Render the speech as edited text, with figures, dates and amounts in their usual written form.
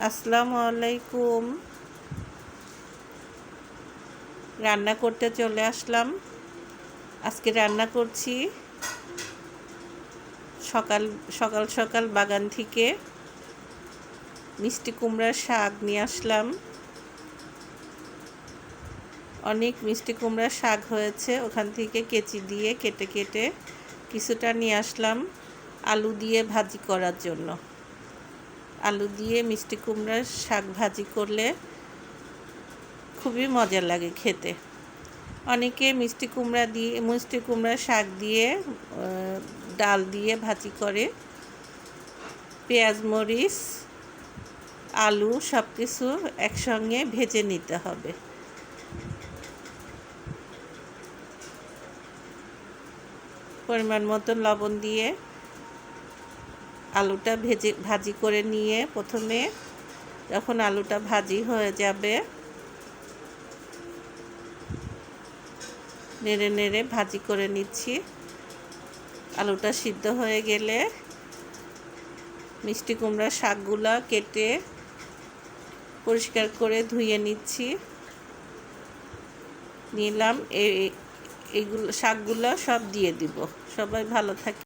আসসালামু আলাইকুম। রান্না করতে চলে আসলাম। আজকে রান্না করছি সকাল সকাল সকাল বাগান থেকে মিষ্টি কুমড়ার শাক নিয়ে আসলাম। অনেক মিষ্টি কুমড়ার শাক হয়েছে, ওখান থেকে কেচি দিয়ে কেটে কেটে কিছুটা নিয়ে আসলাম আলু দিয়ে ভাজি করার জন্য। আলু দিয়ে মিষ্টি কুমড়ার শাক ভাজি করলে খুবই মজা লাগে খেতে। অনেকে মিষ্টি কুমড়ার শাক দিয়ে ডাল দিয়ে ভাজি করে। পেঁয়াজ মরিচ আলু সব কিছু একসঙ্গে ভেজে নিতে হবে। পরিমাণ মতো লবণ দিয়ে আলুটা ভাজি করে নিয়ে প্রথমে যখন আলুটা ভাজি হয়ে যাবে নেড়ে নেড়ে ভাজি করে নিচ্ছি। আলুটা সিদ্ধ হয়ে গেলে মিষ্টি কুমড়ার শাকগুলো কেটে পরিষ্কার করে ধুয়ে নিলাম। এইগুলো শাকগুলো সব দিয়ে দিব। সবাই ভালো থাকে।